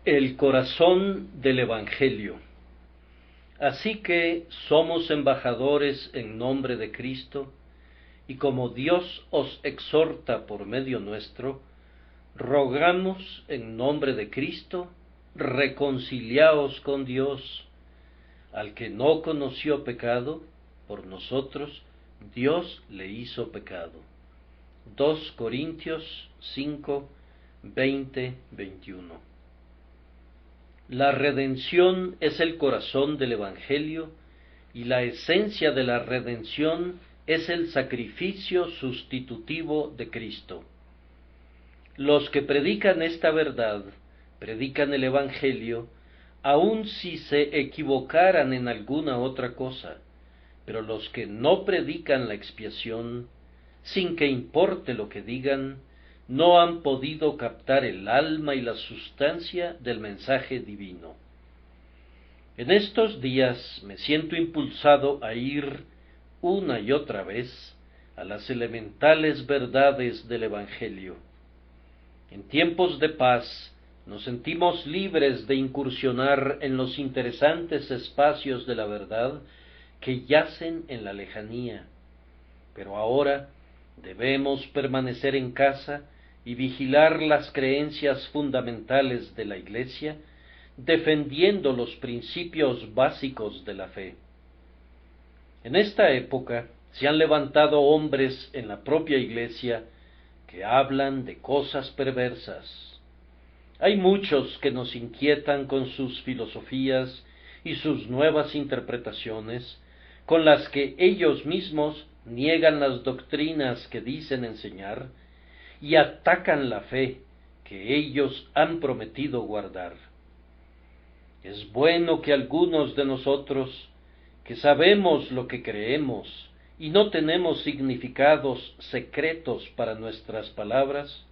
El corazón del Evangelio. Así que somos embajadores en nombre de Cristo, y como Dios os exhorta por medio nuestro, rogamos en nombre de Cristo, reconciliaos con Dios. Al que no conoció pecado, por nosotros Dios le hizo pecado. 2 Corintios 5, 20, 21. La redención es el corazón del Evangelio, y la esencia de la redención es el sacrificio sustitutivo de Cristo. Los que predican esta verdad, predican el Evangelio, aun si se equivocaran en alguna otra cosa, pero los que no predican la expiación, sin que importe lo que digan, no han podido captar el alma y la sustancia del mensaje divino. En estos días me siento impulsado a ir una y otra vez a las elementales verdades del Evangelio. En tiempos de paz nos sentimos libres de incursionar en los interesantes espacios de la verdad que yacen en la lejanía, pero ahora debemos permanecer en casa y vigilar las creencias fundamentales de la Iglesia, defendiendo los principios básicos de la fe. En esta época se han levantado hombres en la propia Iglesia que hablan de cosas perversas. Hay muchos que nos inquietan con sus filosofías y sus nuevas interpretaciones, con las que ellos mismos niegan las doctrinas que dicen enseñar y atacan la fe que ellos han prometido guardar. Es bueno que algunos de nosotros, que sabemos lo que creemos y no tenemos significados secretos para nuestras palabras,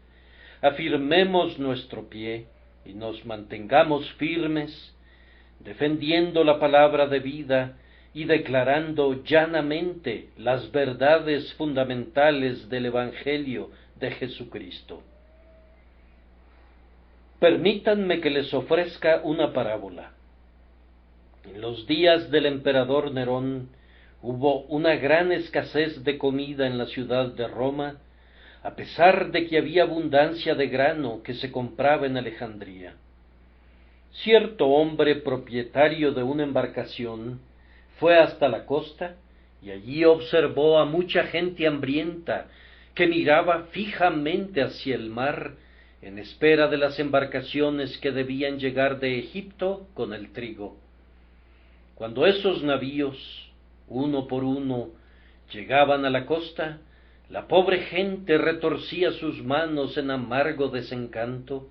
afirmemos nuestro pie y nos mantengamos firmes, defendiendo la palabra de vida y declarando llanamente las verdades fundamentales del Evangelio de Jesucristo. Permítanme que les ofrezca una parábola. En los días del emperador Nerón hubo una gran escasez de comida en la ciudad de Roma, a pesar de que había abundancia de grano que se compraba en Alejandría. Cierto hombre propietario de una embarcación fue hasta la costa y allí observó a mucha gente hambrienta que miraba fijamente hacia el mar en espera de las embarcaciones que debían llegar de Egipto con el trigo. Cuando esos navíos, uno por uno, llegaban a la costa, la pobre gente retorcía sus manos en amargo desencanto,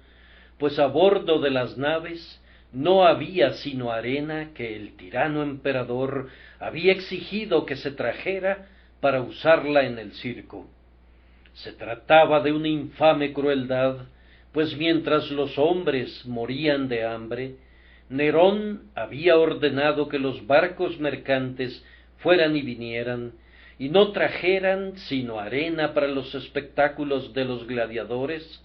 pues a bordo de las naves no había sino arena que el tirano emperador había exigido que se trajera para usarla en el circo. Se trataba de una infame crueldad, pues mientras los hombres morían de hambre, Nerón había ordenado que los barcos mercantes fueran y vinieran, y no trajeran sino arena para los espectáculos de los gladiadores,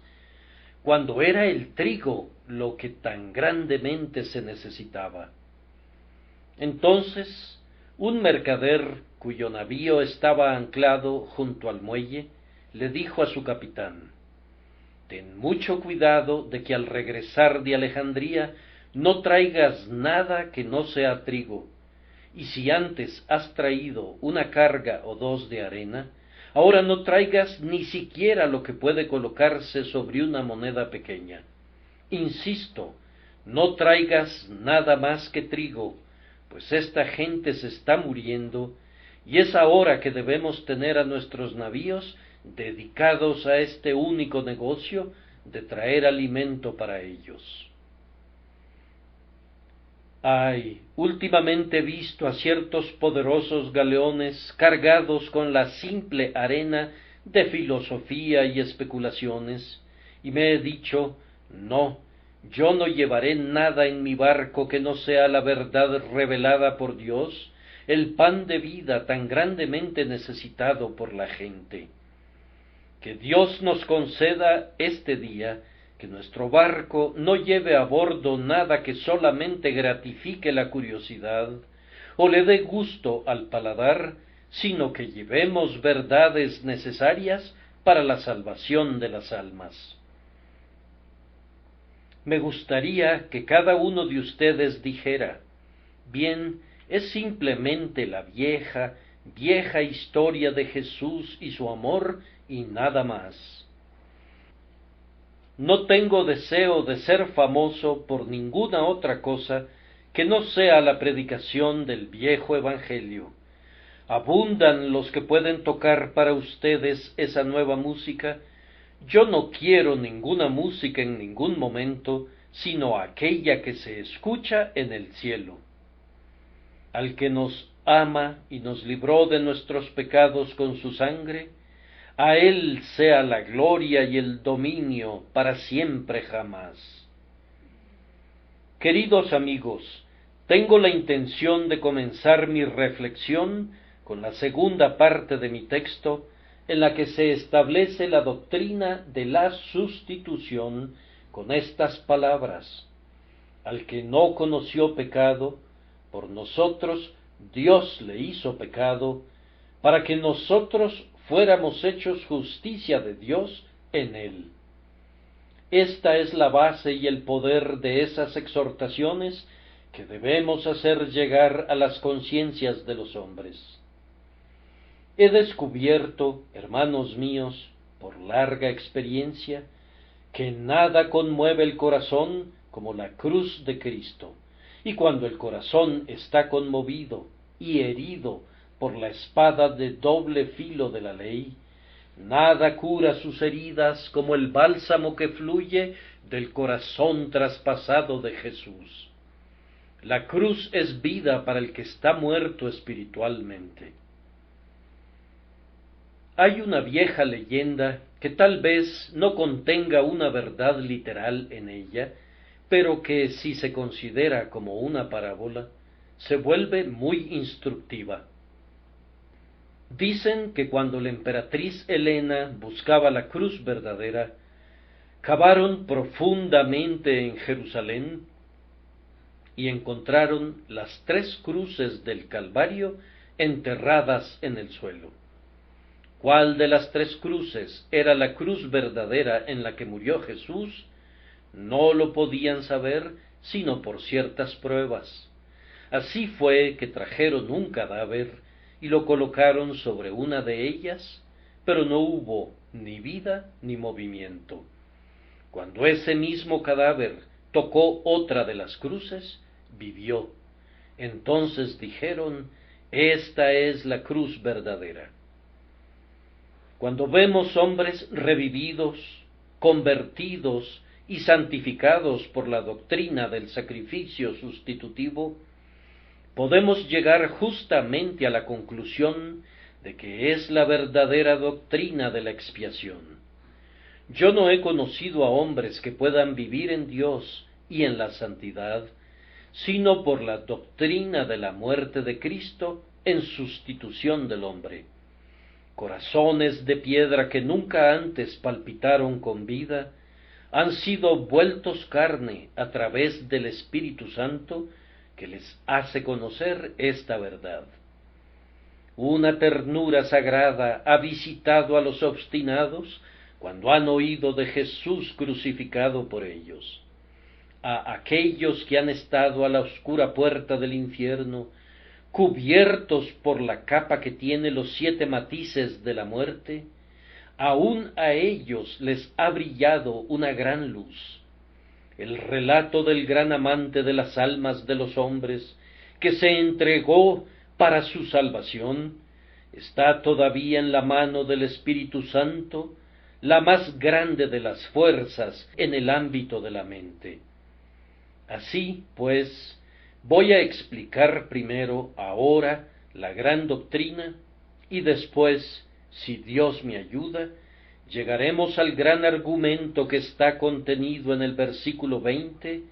cuando era el trigo lo que tan grandemente se necesitaba. Entonces, un mercader cuyo navío estaba anclado junto al muelle, le dijo a su capitán: «Ten mucho cuidado de que al regresar de Alejandría no traigas nada que no sea trigo, y si antes has traído una carga o dos de arena, ahora no traigas ni siquiera lo que puede colocarse sobre una moneda pequeña. Insisto, no traigas nada más que trigo, pues esta gente se está muriendo, y es ahora que debemos tener a nuestros navíos dedicados a este único negocio de traer alimento para ellos». Ay, últimamente he visto a ciertos poderosos galeones cargados con la simple arena de filosofía y especulaciones, y me he dicho: no, yo no llevaré nada en mi barco que no sea la verdad revelada por Dios, el pan de vida tan grandemente necesitado por la gente. Que Dios nos conceda este día que nuestro barco no lleve a bordo nada que solamente gratifique la curiosidad o le dé gusto al paladar, sino que llevemos verdades necesarias para la salvación de las almas. Me gustaría que cada uno de ustedes dijera: bien, es simplemente la vieja historia de Jesús y su amor y nada más. No tengo deseo de ser famoso por ninguna otra cosa que no sea la predicación del viejo evangelio. Abundan los que pueden tocar para ustedes esa nueva música. Yo no quiero ninguna música en ningún momento, sino aquella que se escucha en el cielo. Al que nos ama y nos libró de nuestros pecados con su sangre, a Él sea la gloria y el dominio para siempre jamás. Queridos amigos, tengo la intención de comenzar mi reflexión con la segunda parte de mi texto, en la que se establece la doctrina de la sustitución con estas palabras: al que no conoció pecado, por nosotros Dios le hizo pecado, para que nosotros fuéramos hechos justicia de Dios en él. Esta es la base y el poder de esas exhortaciones que debemos hacer llegar a las conciencias de los hombres. He descubierto, hermanos míos, por larga experiencia, que nada conmueve el corazón como la cruz de Cristo, y cuando el corazón está conmovido y herido por la espada de doble filo de la ley, nada cura sus heridas como el bálsamo que fluye del corazón traspasado de Jesús. La cruz es vida para el que está muerto espiritualmente. Hay una vieja leyenda que tal vez no contenga una verdad literal en ella, pero que, si se considera como una parábola, se vuelve muy instructiva. Dicen que cuando la emperatriz Helena buscaba la cruz verdadera, cavaron profundamente en Jerusalén y encontraron las 3 cruces del Calvario enterradas en el suelo. ¿Cuál de las 3 cruces era la cruz verdadera en la que murió Jesús? No lo podían saber sino por ciertas pruebas. Así fue que trajeron un cadáver y lo colocaron sobre una de ellas, pero no hubo ni vida ni movimiento. Cuando ese mismo cadáver tocó otra de las cruces, vivió. Entonces dijeron: esta es la cruz verdadera. Cuando vemos hombres revividos, convertidos y santificados por la doctrina del sacrificio sustitutivo, podemos llegar justamente a la conclusión de que es la verdadera doctrina de la expiación. Yo no he conocido a hombres que puedan vivir en Dios y en la santidad, sino por la doctrina de la muerte de Cristo en sustitución del hombre. Corazones de piedra que nunca antes palpitaron con vida, han sido vueltos carne a través del Espíritu Santo, que les hace conocer esta verdad. Una ternura sagrada ha visitado a los obstinados cuando han oído de Jesús crucificado por ellos. A aquellos que han estado a la oscura puerta del infierno, cubiertos por la capa que tiene los 7 matices de la muerte, aún a ellos les ha brillado una gran luz. El relato del gran amante de las almas de los hombres, que se entregó para su salvación, está todavía en la mano del Espíritu Santo, la más grande de las fuerzas en el ámbito de la mente. Así, pues, voy a explicar primero, ahora, la gran doctrina, y después, si Dios me ayuda, llegaremos al gran argumento que está contenido en el versículo 20,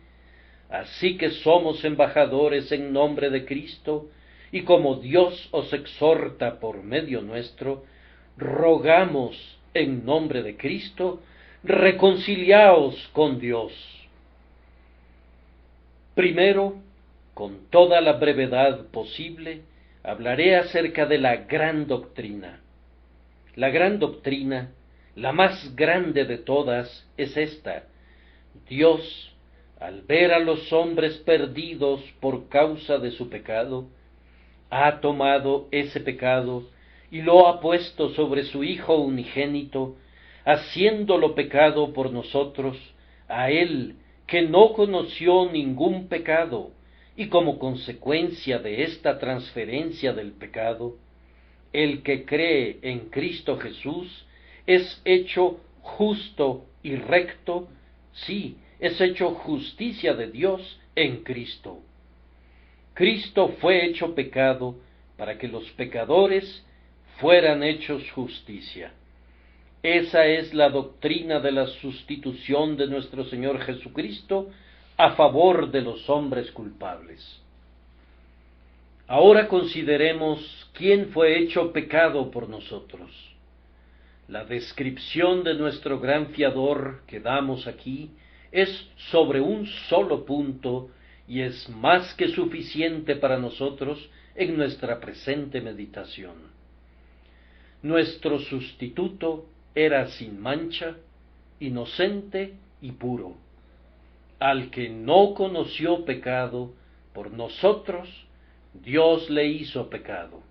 así que somos embajadores en nombre de Cristo, y como Dios os exhorta por medio nuestro, rogamos en nombre de Cristo, reconciliaos con Dios. Primero, con toda la brevedad posible, hablaré acerca de la gran doctrina. La gran doctrina, la más grande de todas, es esta: Dios, al ver a los hombres perdidos por causa de su pecado, ha tomado ese pecado y lo ha puesto sobre su Hijo unigénito, haciéndolo pecado por nosotros, a Él que no conoció ningún pecado, y como consecuencia de esta transferencia del pecado, el que cree en Cristo Jesús es hecho justo y recto, sí, es hecho justicia de Dios en Cristo. Cristo fue hecho pecado para que los pecadores fueran hechos justicia. Esa es la doctrina de la sustitución de nuestro Señor Jesucristo a favor de los hombres culpables. Ahora consideremos quién fue hecho pecado por nosotros. La descripción de nuestro gran fiador que damos aquí es sobre un solo punto y es más que suficiente para nosotros en nuestra presente meditación. Nuestro sustituto era sin mancha, inocente y puro. Al que no conoció pecado, por nosotros Dios le hizo pecado.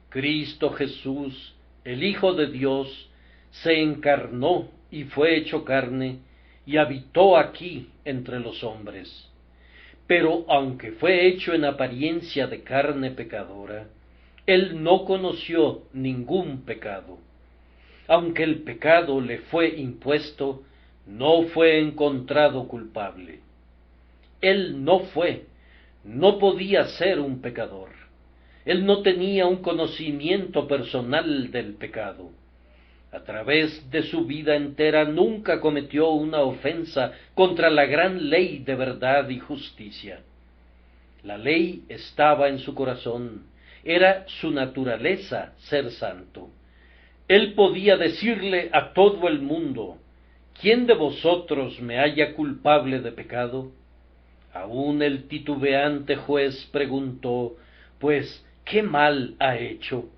Cristo Jesús, el Hijo de Dios, se encarnó y fue hecho carne, y habitó aquí entre los hombres. Pero aunque fue hecho en apariencia de carne pecadora, Él no conoció ningún pecado. Aunque el pecado le fue impuesto, no fue encontrado culpable. Él no podía ser un pecador. Él no tenía un conocimiento personal del pecado. A través de su vida entera nunca cometió una ofensa contra la gran ley de verdad y justicia. La ley estaba en su corazón, era su naturaleza ser santo. Él podía decirle a todo el mundo: ¿quién de vosotros me halla culpable de pecado? Aún el titubeante juez preguntó: pues, ¿qué mal ha hecho?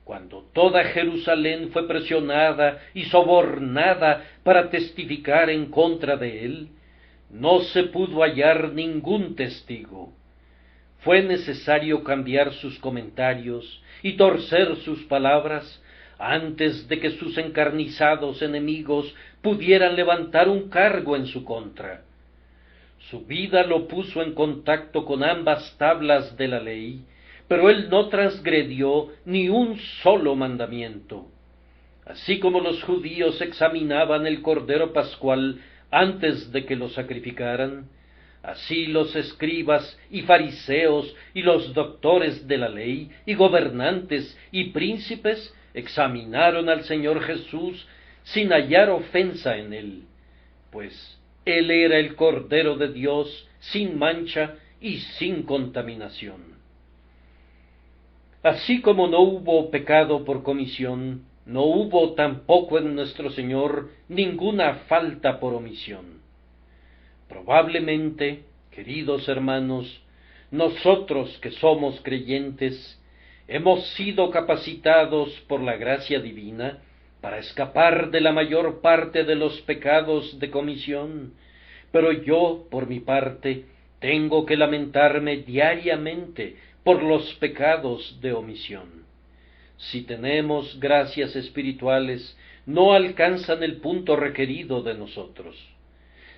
Cuando toda Jerusalén fue presionada y sobornada para testificar en contra de él, no se pudo hallar ningún testigo. Fue necesario cambiar sus comentarios y torcer sus palabras antes de que sus encarnizados enemigos pudieran levantar un cargo en su contra. Su vida lo puso en contacto con ambas tablas de la ley, pero él no transgredió ni un solo mandamiento. Así como los judíos examinaban el cordero pascual antes de que lo sacrificaran, así los escribas y fariseos y los doctores de la ley y gobernantes y príncipes examinaron al Señor Jesús sin hallar ofensa en él, pues él era el Cordero de Dios sin mancha y sin contaminación. Así como no hubo pecado por comisión, no hubo tampoco en nuestro Señor ninguna falta por omisión. Probablemente, queridos hermanos, nosotros que somos creyentes, hemos sido capacitados por la gracia divina para escapar de la mayor parte de los pecados de comisión, pero yo, por mi parte, tengo que lamentarme diariamente por los pecados de omisión. Si tenemos gracias espirituales, no alcanzan el punto requerido de nosotros.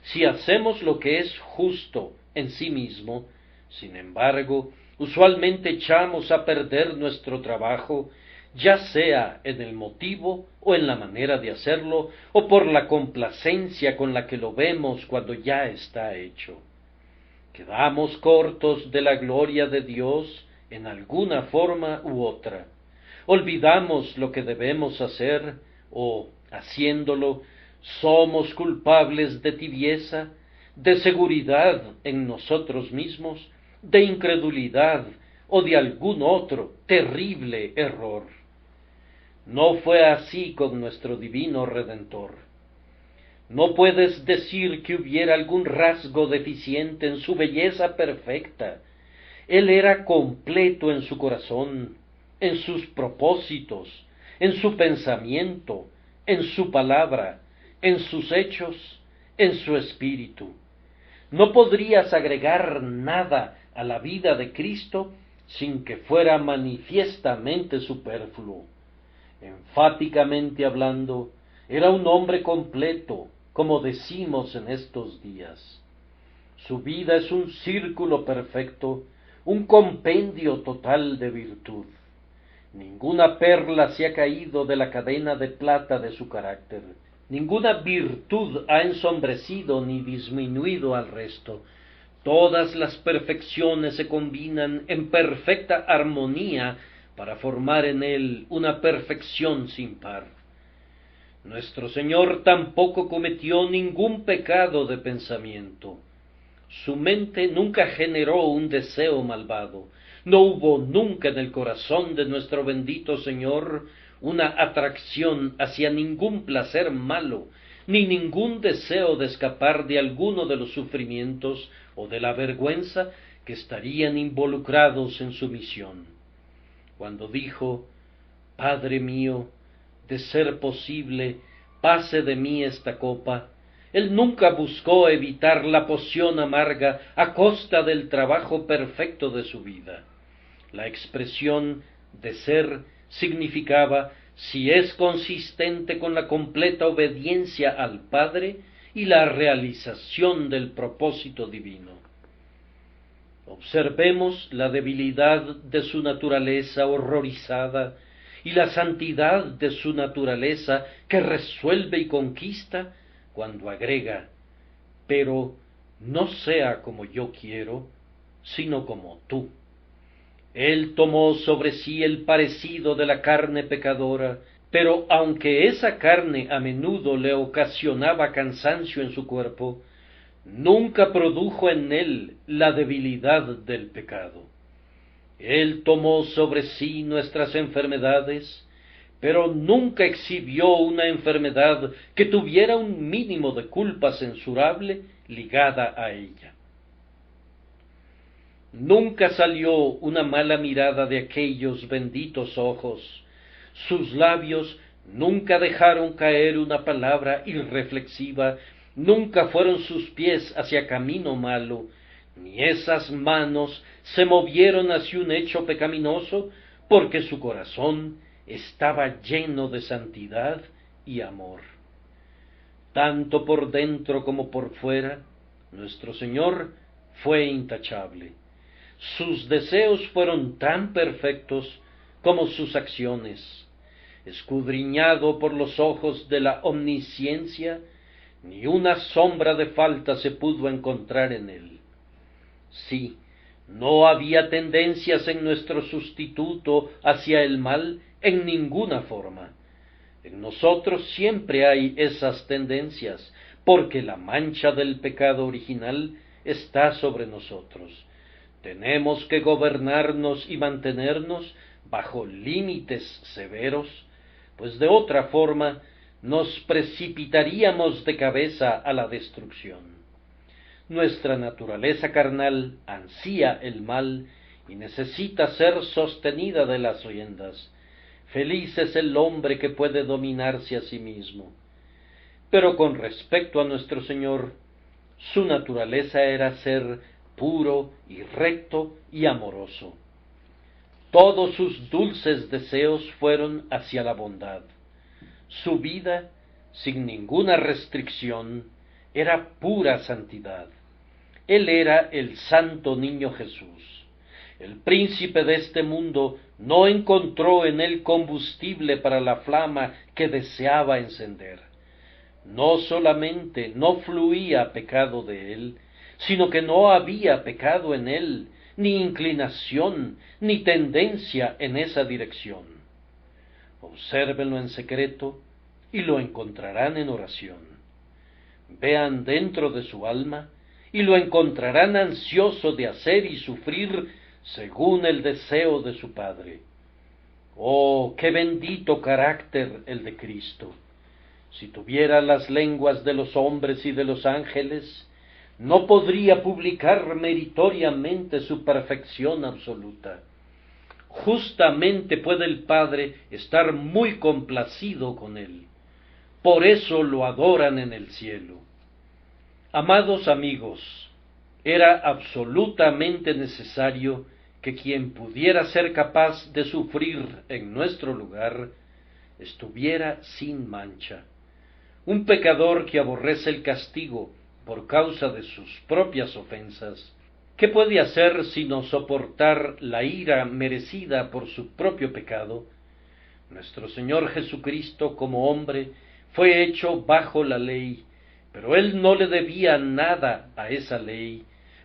Si hacemos lo que es justo en sí mismo, sin embargo, usualmente echamos a perder nuestro trabajo, ya sea en el motivo o en la manera de hacerlo, o por la complacencia con la que lo vemos cuando ya está hecho. Quedamos cortos de la gloria de Dios en alguna forma u otra. Olvidamos lo que debemos hacer o, haciéndolo, somos culpables de tibieza, de seguridad en nosotros mismos, de incredulidad o de algún otro terrible error. No fue así con nuestro divino Redentor. No puedes decir que hubiera algún rasgo deficiente en su belleza perfecta. Él era completo en su corazón, en sus propósitos, en su pensamiento, en su palabra, en sus hechos, en su espíritu. No podrías agregar nada a la vida de Cristo sin que fuera manifiestamente superfluo. Enfáticamente hablando, era un hombre completo, como decimos en estos días. Su vida es un círculo perfecto, un compendio total de virtud. Ninguna perla se ha caído de la cadena de plata de su carácter. Ninguna virtud ha ensombrecido ni disminuido al resto. Todas las perfecciones se combinan en perfecta armonía para formar en él una perfección sin par. Nuestro Señor tampoco cometió ningún pecado de pensamiento. Su mente nunca generó un deseo malvado. No hubo nunca en el corazón de nuestro bendito Señor una atracción hacia ningún placer malo, ni ningún deseo de escapar de alguno de los sufrimientos o de la vergüenza que estarían involucrados en su misión. Cuando dijo: Padre mío, de ser posible, pase de mí esta copa, él nunca buscó evitar la poción amarga a costa del trabajo perfecto de su vida. La expresión de ser significaba si es consistente con la completa obediencia al Padre y la realización del propósito divino. Observemos la debilidad de su naturaleza horrorizada y la santidad de su naturaleza que resuelve y conquista cuando agrega: pero no sea como yo quiero, sino como tú. Él tomó sobre sí el parecido de la carne pecadora, pero aunque esa carne a menudo le ocasionaba cansancio en su cuerpo, nunca produjo en él la debilidad del pecado. Él tomó sobre sí nuestras enfermedades, pero nunca exhibió una enfermedad que tuviera un mínimo de culpa censurable ligada a ella. Nunca salió una mala mirada de aquellos benditos ojos. Sus labios nunca dejaron caer una palabra irreflexiva, nunca fueron sus pies hacia camino malo, ni esas manos se movieron hacia un hecho pecaminoso, porque su corazón estaba lleno de santidad y amor. Tanto por dentro como por fuera, nuestro Señor fue intachable. Sus deseos fueron tan perfectos como sus acciones. Escudriñado por los ojos de la omnisciencia, ni una sombra de falta se pudo encontrar en él. Sí, no había tendencias en nuestro sustituto hacia el mal en ninguna forma. En nosotros siempre hay esas tendencias, porque la mancha del pecado original está sobre nosotros. Tenemos que gobernarnos y mantenernos bajo límites severos, pues de otra forma nos precipitaríamos de cabeza a la destrucción. Nuestra naturaleza carnal ansía el mal y necesita ser sostenida de las riendas. Feliz es el hombre que puede dominarse a sí mismo. Pero con respecto a nuestro Señor, su naturaleza era ser puro y recto y amoroso. Todos sus dulces deseos fueron hacia la bondad. Su vida, sin ninguna restricción, era pura santidad. Él era el santo niño Jesús. El príncipe de este mundo no encontró en él combustible para la flama que deseaba encender. No solamente no fluía pecado de él, sino que no había pecado en él, ni inclinación, ni tendencia en esa dirección. Obsérvenlo en secreto y lo encontrarán en oración. Vean dentro de su alma y lo encontrarán ansioso de hacer y sufrir según el deseo de su Padre. ¡Oh, qué bendito carácter el de Cristo! Si tuviera las lenguas de los hombres y de los ángeles, no podría publicar meritoriamente su perfección absoluta. Justamente puede el Padre estar muy complacido con él. Por eso lo adoran en el cielo. Amados amigos, era absolutamente necesario que quien pudiera ser capaz de sufrir en nuestro lugar estuviera sin mancha. Un pecador que aborrece el castigo por causa de sus propias ofensas, ¿qué puede hacer sino soportar la ira merecida por su propio pecado? Nuestro Señor Jesucristo, como hombre, fue hecho bajo la ley, pero Él no le debía nada a esa ley,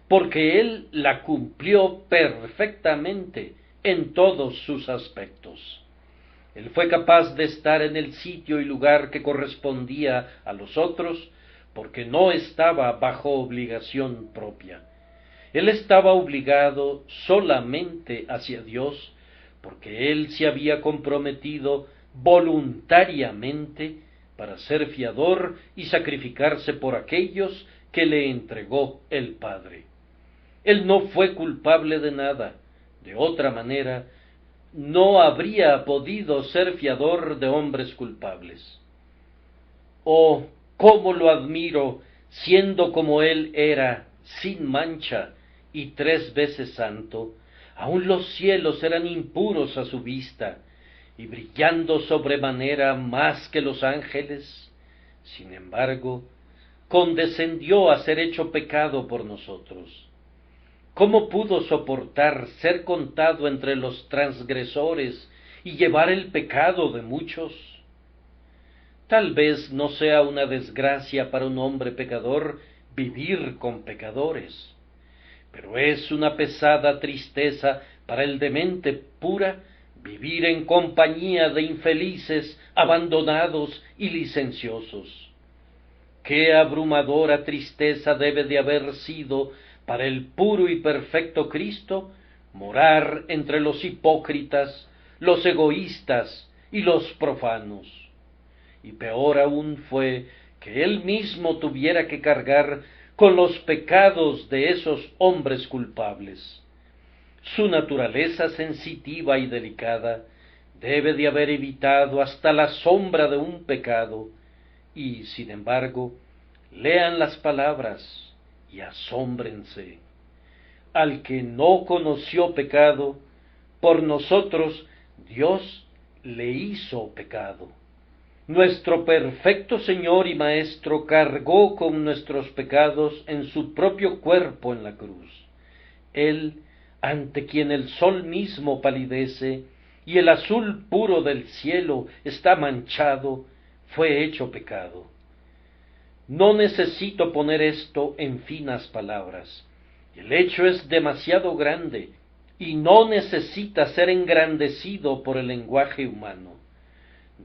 porque Él la cumplió perfectamente en todos sus aspectos. Él fue capaz de estar en el sitio y lugar que correspondía a los otros, porque no estaba bajo obligación propia. Él estaba obligado solamente hacia Dios, porque él se había comprometido voluntariamente para ser fiador y sacrificarse por aquellos que le entregó el Padre. Él no fue culpable de nada, de otra manera, no habría podido ser fiador de hombres culpables. Oh, cómo lo admiro, siendo como él era, sin mancha y 3 veces santo, aun los cielos eran impuros a su vista, y brillando sobremanera más que los ángeles. Sin embargo, condescendió a ser hecho pecado por nosotros. ¿Cómo pudo soportar ser contado entre los transgresores y llevar el pecado de muchos? Tal vez no sea una desgracia para un hombre pecador vivir con pecadores, pero es una pesada tristeza para el demente pura vivir en compañía de infelices, abandonados y licenciosos. Qué abrumadora tristeza debe de haber sido para el puro y perfecto Cristo morar entre los hipócritas, los egoístas y los profanos. Y peor aún fue que él mismo tuviera que cargar con los pecados de esos hombres culpables. Su naturaleza sensitiva y delicada debe de haber evitado hasta la sombra de un pecado, y, sin embargo, lean las palabras y asómbrense. Al que no conoció pecado, por nosotros Dios le hizo pecado. Nuestro perfecto Señor y Maestro cargó con nuestros pecados en su propio cuerpo en la cruz. Él, ante quien el sol mismo palidece y el azul puro del cielo está manchado, fue hecho pecado. No necesito poner esto en finas palabras. El hecho es demasiado grande y no necesita ser engrandecido por el lenguaje humano.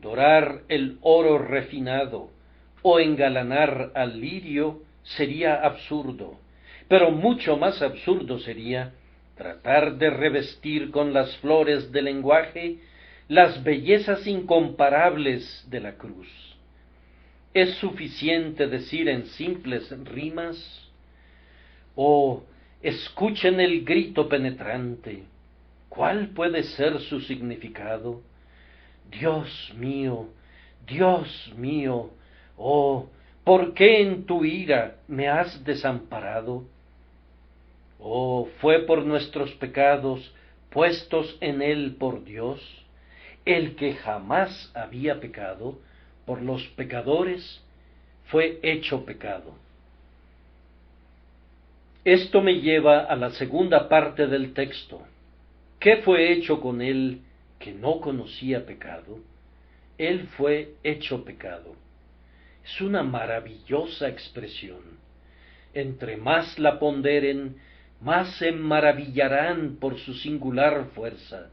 Dorar el oro refinado o engalanar al lirio sería absurdo, pero mucho más absurdo sería tratar de revestir con las flores del lenguaje las bellezas incomparables de la cruz. ¿Es suficiente decir en simples rimas? Oh, escuchen el grito penetrante. ¿Cuál puede ser su significado? Dios mío, oh, ¿por qué en tu ira me has desamparado? Oh, fue por nuestros pecados, puestos en él por Dios, el que jamás había pecado, por los pecadores, fue hecho pecado. Esto me lleva a la segunda parte del texto. ¿Qué fue hecho con él que no conocía pecado? Él fue hecho pecado. Es una maravillosa expresión. Entre más la ponderen, más se maravillarán por su singular fuerza.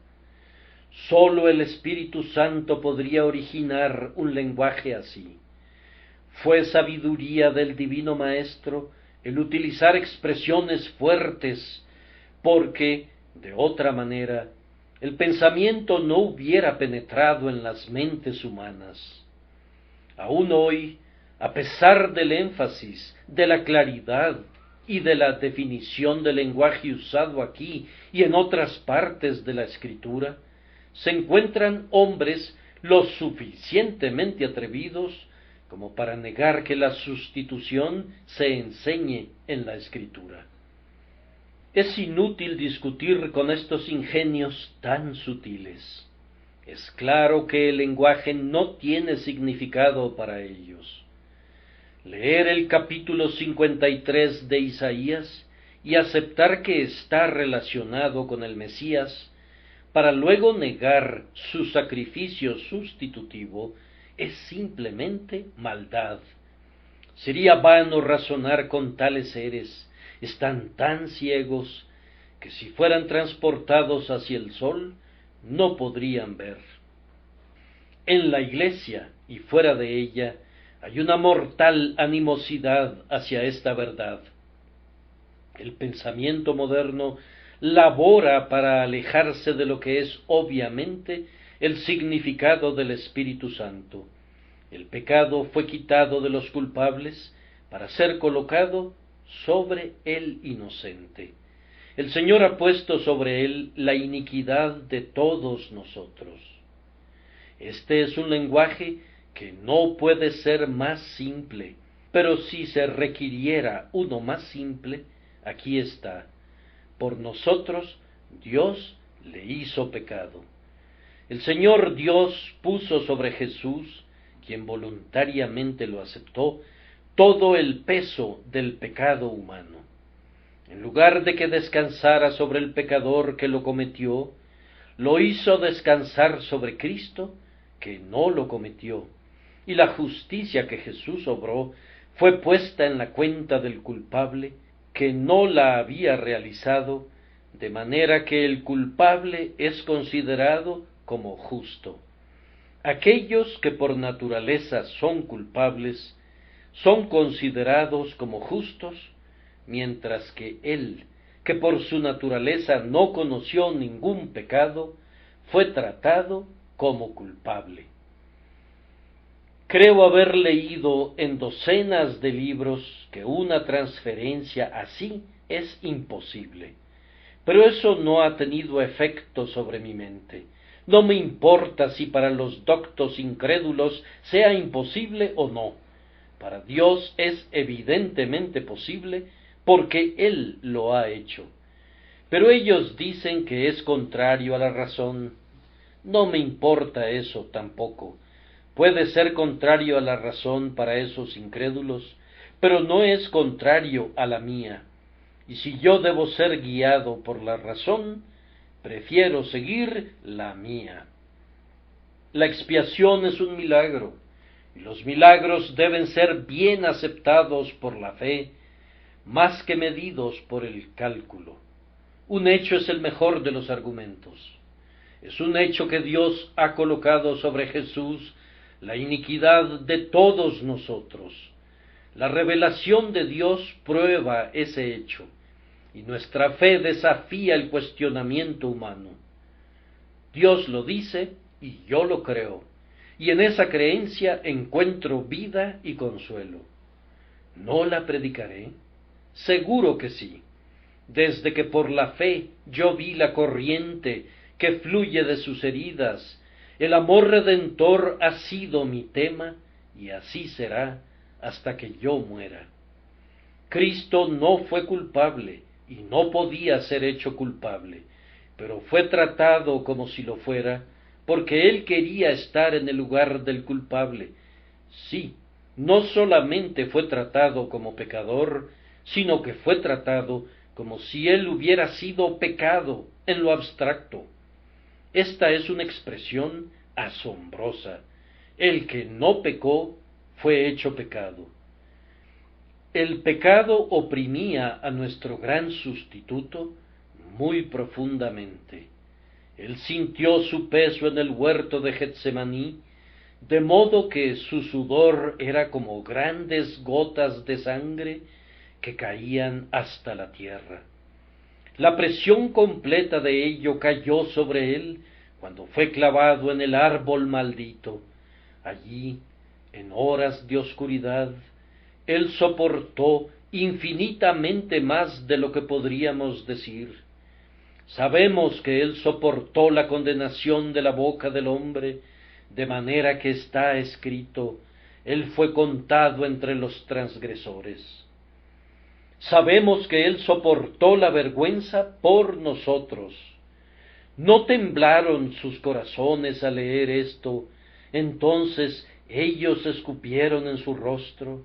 Sólo el Espíritu Santo podría originar un lenguaje así. Fue sabiduría del Divino Maestro el utilizar expresiones fuertes, porque, de otra manera, el pensamiento no hubiera penetrado en las mentes humanas. Aún hoy, a pesar del énfasis, de la claridad y de la definición del lenguaje usado aquí y en otras partes de la Escritura, se encuentran hombres lo suficientemente atrevidos como para negar que la sustitución se enseñe en la Escritura. Es inútil discutir con estos ingenios tan sutiles. Es claro que el lenguaje no tiene significado para ellos. Leer el capítulo 53 de Isaías y aceptar que está relacionado con el Mesías, para luego negar su sacrificio sustitutivo, es simplemente maldad. Sería vano razonar con tales seres, están tan ciegos que si fueran transportados hacia el sol, no podrían ver. En la Iglesia y fuera de ella hay una mortal animosidad hacia esta verdad. El pensamiento moderno labora para alejarse de lo que es obviamente el significado del Espíritu Santo. El pecado fue quitado de los culpables para ser colocado sobre el inocente. El Señor ha puesto sobre él la iniquidad de todos nosotros. Este es un lenguaje que no puede ser más simple, pero si se requiriera uno más simple, aquí está. Por nosotros Dios le hizo pecado. El Señor Dios puso sobre Jesús, quien voluntariamente lo aceptó, todo el peso del pecado humano. En lugar de que descansara sobre el pecador que lo cometió, lo hizo descansar sobre Cristo, que no lo cometió, y la justicia que Jesús obró fue puesta en la cuenta del culpable, que no la había realizado, de manera que el culpable es considerado como justo. Aquellos que por naturaleza son culpables son considerados como justos, mientras que él, que por su naturaleza no conoció ningún pecado, fue tratado como culpable. Creo haber leído en docenas de libros que una transferencia así es imposible, pero eso no ha tenido efecto sobre mi mente. No me importa si para los doctos incrédulos sea imposible o no. Para Dios es evidentemente posible porque Él lo ha hecho. Pero ellos dicen que es contrario a la razón. No me importa eso tampoco. Puede ser contrario a la razón para esos incrédulos, pero no es contrario a la mía. Y si yo debo ser guiado por la razón, prefiero seguir la mía. La expiación es un milagro, y los milagros deben ser bien aceptados por la fe, más que medidos por el cálculo. Un hecho es el mejor de los argumentos. Es un hecho que Dios ha colocado sobre Jesús la iniquidad de todos nosotros. La revelación de Dios prueba ese hecho, y nuestra fe desafía el cuestionamiento humano. Dios lo dice y yo lo creo, y en esa creencia encuentro vida y consuelo. ¿No la predicaré? Seguro que sí. Desde que por la fe yo vi la corriente que fluye de sus heridas, el amor redentor ha sido mi tema, y así será hasta que yo muera. Cristo no fue culpable, y no podía ser hecho culpable, pero fue tratado como si lo fuera, porque él quería estar en el lugar del culpable. Sí, no solamente fue tratado como pecador, sino que fue tratado como si él hubiera sido pecado en lo abstracto. Esta es una expresión asombrosa. El que no pecó fue hecho pecado. El pecado oprimía a nuestro gran sustituto muy profundamente. Él sintió su peso en el huerto de Getsemaní, de modo que su sudor era como grandes gotas de sangre que caían hasta la tierra. La presión completa de ello cayó sobre él cuando fue clavado en el árbol maldito. Allí En horas de oscuridad, Él soportó infinitamente más de lo que podríamos decir. Sabemos que Él soportó la condenación de la boca del hombre, de manera que está escrito, Él fue contado entre los transgresores. Sabemos que Él soportó la vergüenza por nosotros. ¿No temblaron sus corazones al leer esto? Entonces ellos escupieron en su rostro.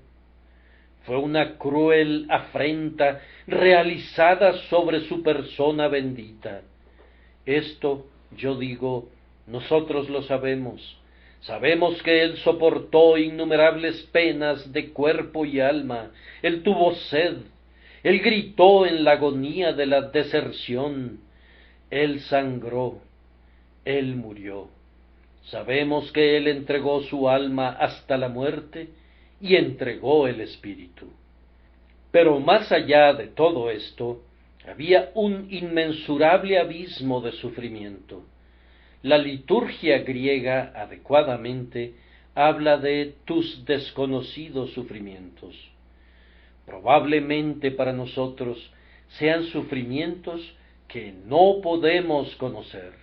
Fue una cruel afrenta realizada sobre su persona bendita. Esto, yo digo, nosotros lo sabemos. Sabemos que Él soportó innumerables penas de cuerpo y alma. Él tuvo sed. Él gritó en la agonía de la deserción. Él sangró. Él murió. Sabemos que Él entregó su alma hasta la muerte y entregó el espíritu. Pero más allá de todo esto, había un inmensurable abismo de sufrimiento. La liturgia griega adecuadamente habla de tus desconocidos sufrimientos. Probablemente para nosotros sean sufrimientos que no podemos conocer.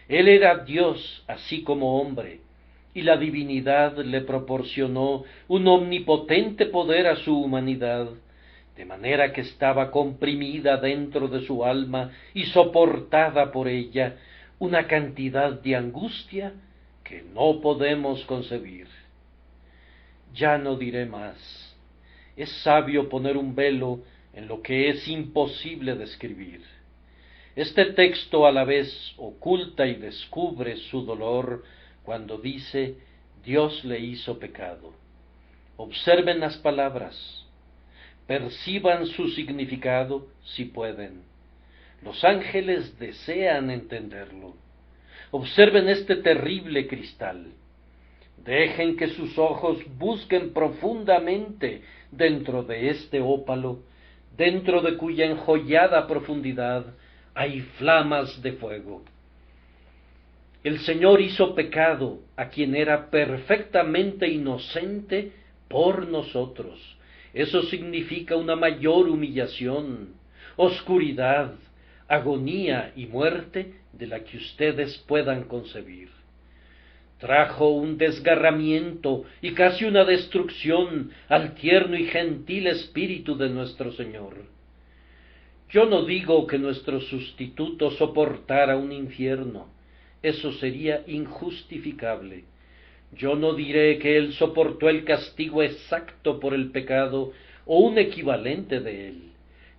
Él era Dios así como hombre, y la divinidad le proporcionó un omnipotente poder a su humanidad, de manera que estaba comprimida dentro de su alma y soportada por ella una cantidad de angustia que no podemos concebir. Ya no diré más. Es sabio poner un velo en lo que es imposible describir. Este texto a la vez oculta y descubre su dolor cuando dice, Dios le hizo pecado. Observen las palabras, perciban su significado si pueden. Los ángeles desean entenderlo. Observen este terrible cristal. Dejen que sus ojos busquen profundamente dentro de este ópalo, dentro de cuya enjollada profundidad hay flamas de fuego. El Señor hizo pecado a quien era perfectamente inocente por nosotros. Eso significa una mayor humillación, oscuridad, agonía y muerte de la que ustedes puedan concebir. Trajo un desgarramiento y casi una destrucción al tierno y gentil espíritu de nuestro Señor. Yo no digo que nuestro sustituto soportara un infierno, eso sería injustificable. Yo no diré que Él soportó el castigo exacto por el pecado o un equivalente de él,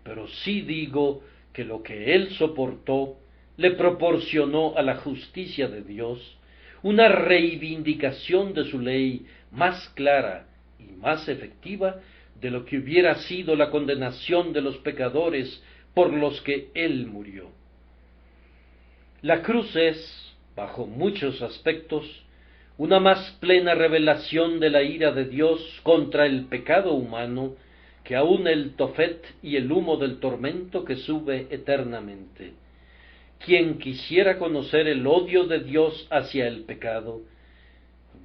pero sí digo que lo que Él soportó le proporcionó a la justicia de Dios una reivindicación de su ley más clara y más efectiva de lo que hubiera sido la condenación de los pecadores por los que Él murió. La cruz es, bajo muchos aspectos, una más plena revelación de la ira de Dios contra el pecado humano que aun el Tofet y el humo del tormento que sube eternamente. Quien quisiera conocer el odio de Dios hacia el pecado,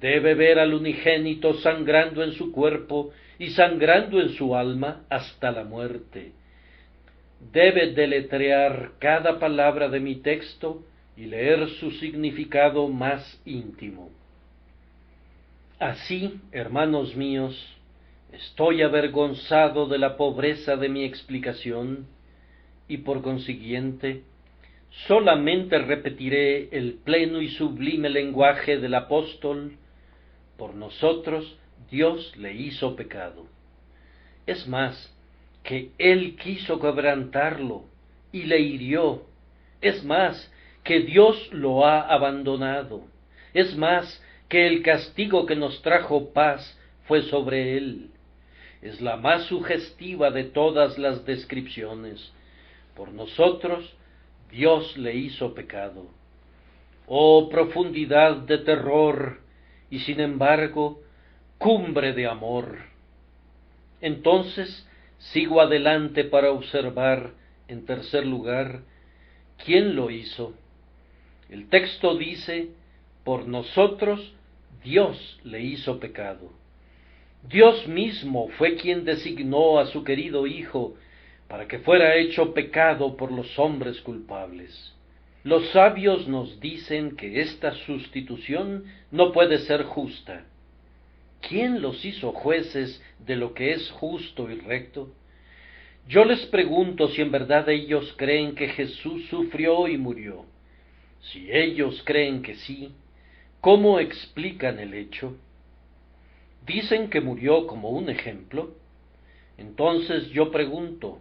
debe ver al unigénito sangrando en su cuerpo y sangrando en su alma hasta la muerte. Debe deletrear cada palabra de mi texto y leer su significado más íntimo. Así, hermanos míos, estoy avergonzado de la pobreza de mi explicación y por consiguiente solamente repetiré el pleno y sublime lenguaje del apóstol: por nosotros Dios le hizo pecado. Es más, que Él quiso quebrantarlo y le hirió. Es más, que Dios lo ha abandonado. Es más, que el castigo que nos trajo paz fue sobre Él. Es la más sugestiva de todas las descripciones. Por nosotros Dios le hizo pecado. Oh profundidad de terror y sin embargo cumbre de amor. Entonces sigo adelante para observar, en tercer lugar, ¿quién lo hizo? El texto dice, por nosotros Dios le hizo pecado. Dios mismo fue quien designó a su querido Hijo para que fuera hecho pecado por los hombres culpables. Los sabios nos dicen que esta sustitución no puede ser justa. ¿Quién los hizo jueces de lo que es justo y recto? Yo les pregunto si en verdad ellos creen que Jesús sufrió y murió. Si ellos creen que sí, ¿cómo explican el hecho? ¿Dicen que murió como un ejemplo? Entonces yo pregunto,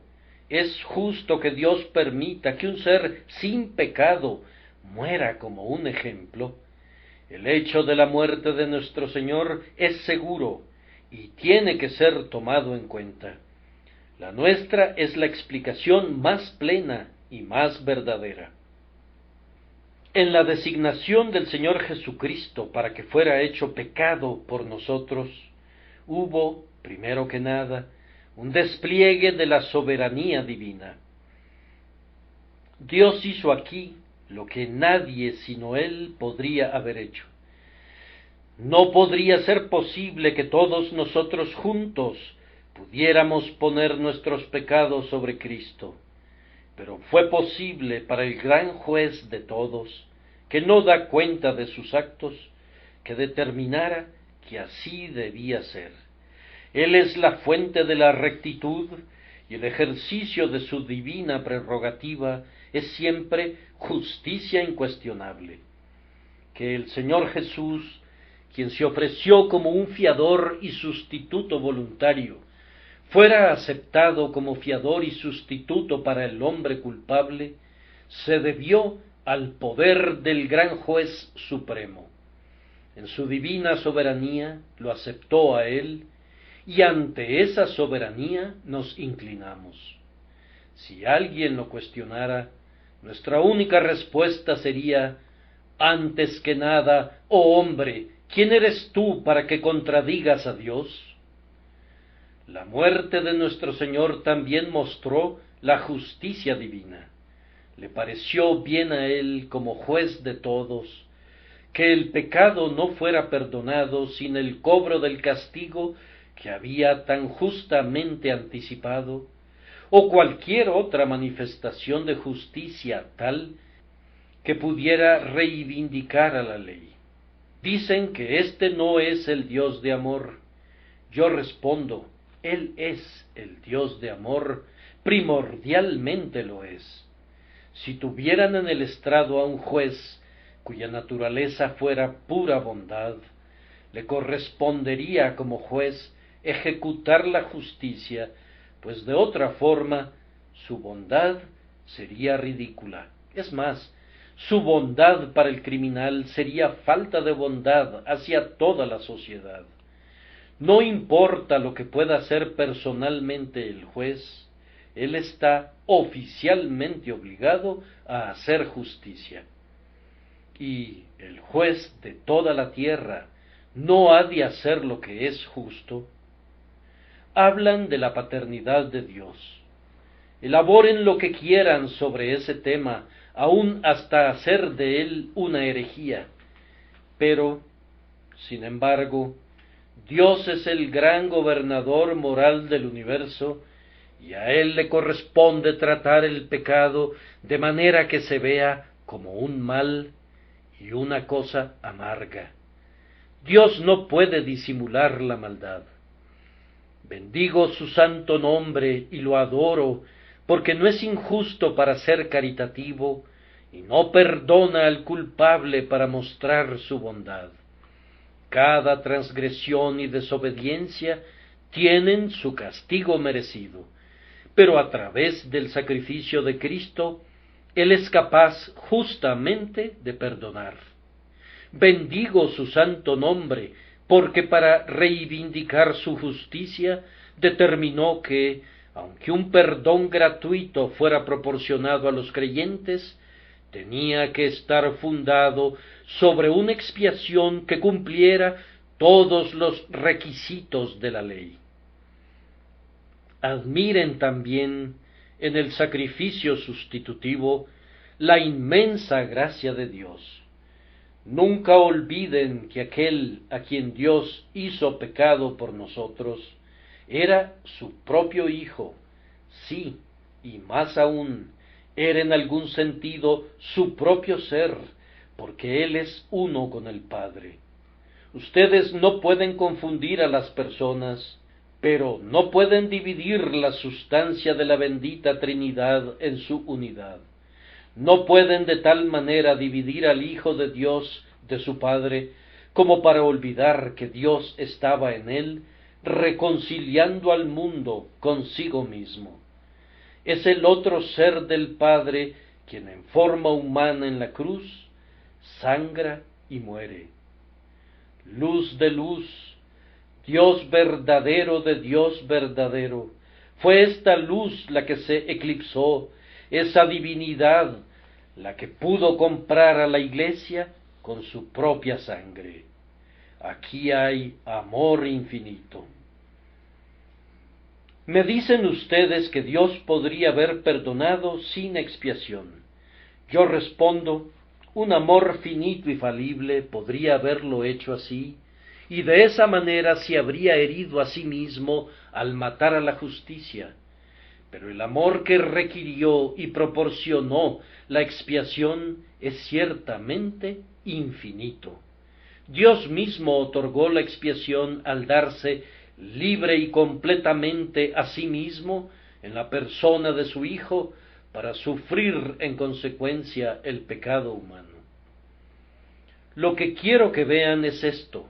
¿es justo que Dios permita que un ser sin pecado muera como un ejemplo? El hecho de la muerte de nuestro Señor es seguro y tiene que ser tomado en cuenta. La nuestra es la explicación más plena y más verdadera. En la designación del Señor Jesucristo para que fuera hecho pecado por nosotros, hubo, primero que nada, un despliegue de la soberanía divina. Dios hizo aquí lo que nadie sino Él podría haber hecho. No podría ser posible que todos nosotros juntos pudiéramos poner nuestros pecados sobre Cristo, pero fue posible para el gran juez de todos, que no da cuenta de sus actos, que determinara que así debía ser. Él es la fuente de la rectitud, y el ejercicio de su divina prerrogativa es siempre justicia incuestionable. Que el Señor Jesús, quien se ofreció como un fiador y sustituto voluntario, fuera aceptado como fiador y sustituto para el hombre culpable, se debió al poder del gran juez supremo. En su divina soberanía lo aceptó a él, y ante esa soberanía nos inclinamos. Si alguien lo cuestionara, nuestra única respuesta sería: antes que nada, oh hombre, ¿quién eres tú para que contradigas a Dios? La muerte de nuestro Señor también mostró la justicia divina. Le pareció bien a Él, como juez de todos, que el pecado no fuera perdonado sin el cobro del castigo que había tan justamente anticipado, o cualquier otra manifestación de justicia tal que pudiera reivindicar a la ley. Dicen que este no es el Dios de amor. Yo respondo, Él es el Dios de amor, primordialmente lo es. Si tuvieran en el estrado a un juez cuya naturaleza fuera pura bondad, le correspondería como juez ejecutar la justicia, pues de otra forma su bondad sería ridícula. Es más, su bondad para el criminal sería falta de bondad hacia toda la sociedad. No importa lo que pueda hacer personalmente el juez, él está oficialmente obligado a hacer justicia. Y el juez de toda la tierra no ha de hacer lo que es justo. Hablan de la paternidad de Dios. Elaboren lo que quieran sobre ese tema, aun hasta hacer de él una herejía. Pero, sin embargo, Dios es el gran gobernador moral del universo, y a Él le corresponde tratar el pecado de manera que se vea como un mal y una cosa amarga. Dios no puede disimular la maldad. Bendigo su santo nombre y lo adoro, porque no es injusto para ser caritativo, y no perdona al culpable para mostrar su bondad. Cada transgresión y desobediencia tienen su castigo merecido, pero a través del sacrificio de Cristo, Él es capaz justamente de perdonar. Bendigo su santo nombre, porque para reivindicar su justicia determinó que, aunque un perdón gratuito fuera proporcionado a los creyentes, tenía que estar fundado sobre una expiación que cumpliera todos los requisitos de la ley. Admiren también en el sacrificio sustitutivo la inmensa gracia de Dios. Nunca olviden que aquel a quien Dios hizo pecado por nosotros era su propio Hijo. Sí, y más aún, era en algún sentido su propio ser, porque Él es uno con el Padre. Ustedes no pueden confundir a las personas, pero no pueden dividir la sustancia de la bendita Trinidad en su unidad. No pueden de tal manera dividir al Hijo de Dios de su Padre, como para olvidar que Dios estaba en él, reconciliando al mundo consigo mismo. Es el otro ser del Padre quien en forma humana en la cruz sangra y muere. Luz de luz, Dios verdadero de Dios verdadero, fue esta luz la que se eclipsó, esa divinidad la que pudo comprar a la Iglesia con su propia sangre. Aquí hay amor infinito. Me dicen ustedes que Dios podría haber perdonado sin expiación. Yo respondo, un amor finito y falible podría haberlo hecho así, y de esa manera se habría herido a sí mismo al matar a la justicia. Pero el amor que requirió y proporcionó la expiación es ciertamente infinito. Dios mismo otorgó la expiación al darse libre y completamente a sí mismo en la persona de su Hijo para sufrir en consecuencia el pecado humano. Lo que quiero que vean es esto.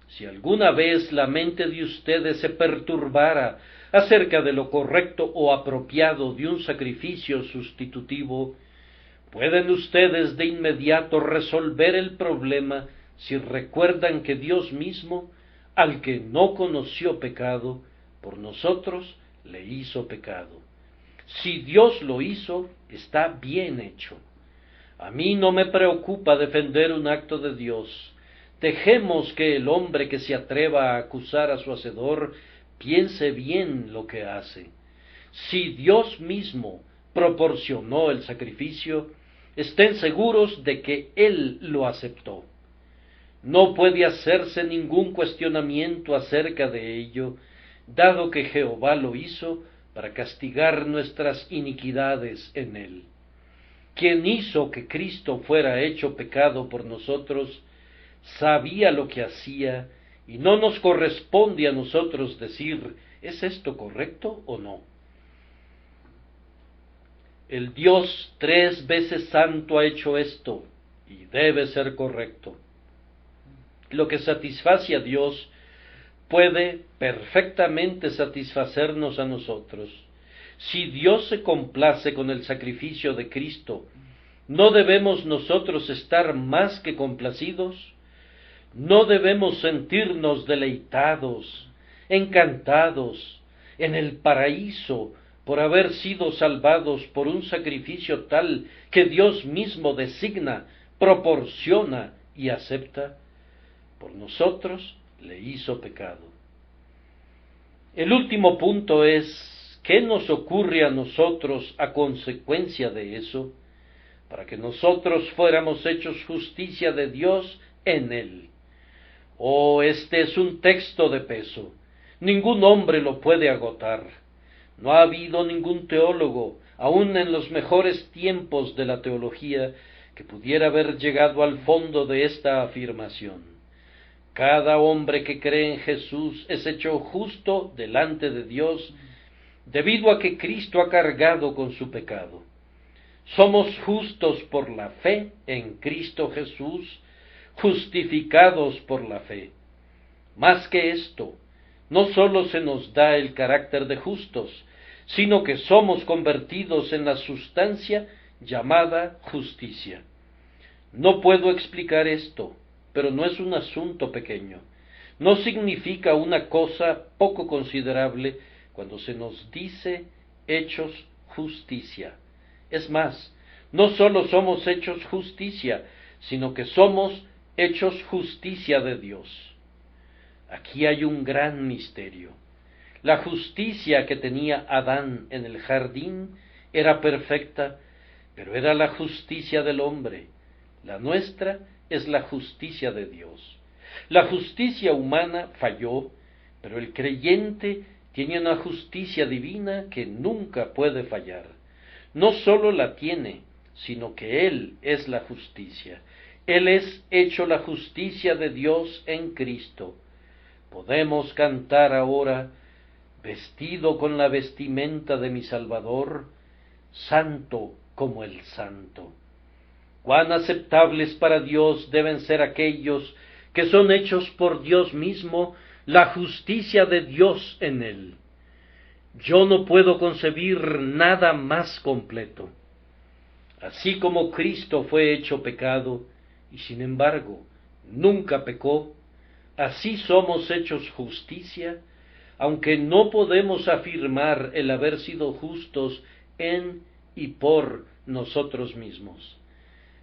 Si alguna vez la mente de ustedes se perturbara acerca de lo correcto o apropiado de un sacrificio sustitutivo, pueden ustedes de inmediato resolver el problema si recuerdan que Dios mismo, al que no conoció pecado, por nosotros le hizo pecado. Si Dios lo hizo, está bien hecho. A mí no me preocupa defender un acto de Dios. Dejemos que el hombre que se atreva a acusar a su hacedor piense bien lo que hace. Si Dios mismo proporcionó el sacrificio, estén seguros de que Él lo aceptó. No puede hacerse ningún cuestionamiento acerca de ello, dado que Jehová lo hizo para castigar nuestras iniquidades en Él. Quien hizo que Cristo fuera hecho pecado por nosotros, sabía lo que hacía, y no nos corresponde a nosotros decir, ¿es esto correcto o no? El Dios 3 veces santo ha hecho esto, y debe ser correcto. Lo que satisface a Dios puede perfectamente satisfacernos a nosotros. Si Dios se complace con el sacrificio de Cristo, ¿no debemos nosotros estar más que complacidos? ¿No debemos sentirnos deleitados, encantados, en el paraíso por haber sido salvados por un sacrificio tal que Dios mismo designa, proporciona y acepta? Por nosotros le hizo pecado. El último punto es, ¿qué nos ocurre a nosotros a consecuencia de eso? Para que nosotros fuéramos hechos justicia de Dios en Él. Oh, este es un texto de peso. Ningún hombre lo puede agotar. No ha habido ningún teólogo, aun en los mejores tiempos de la teología, que pudiera haber llegado al fondo de esta afirmación. Cada hombre que cree en Jesús es hecho justo delante de Dios, debido a que Cristo ha cargado con su pecado. Somos justos por la fe en Cristo Jesús, justificados por la fe. Más que esto, no sólo se nos da el carácter de justos, sino que somos convertidos en la sustancia llamada justicia. No puedo explicar esto, pero no es un asunto pequeño. No significa una cosa poco considerable cuando se nos dice hechos justicia. Es más, no sólo somos hechos justicia, sino que somos hechos justicia de Dios. Aquí hay un gran misterio. La justicia que tenía Adán en el jardín era perfecta, pero era la justicia del hombre. La nuestra es la justicia de Dios. La justicia humana falló, pero el creyente tiene una justicia divina que nunca puede fallar. No sólo la tiene, sino que Él es la justicia. Él es hecho la justicia de Dios en Cristo. Podemos cantar ahora, vestido con la vestimenta de mi Salvador, santo como el santo. Cuán aceptables para Dios deben ser aquellos que son hechos por Dios mismo, la justicia de Dios en él. Yo no puedo concebir nada más completo. Así como Cristo fue hecho pecado, y sin embargo nunca pecó, así somos hechos justicia, aunque no podemos afirmar el haber sido justos en y por nosotros mismos.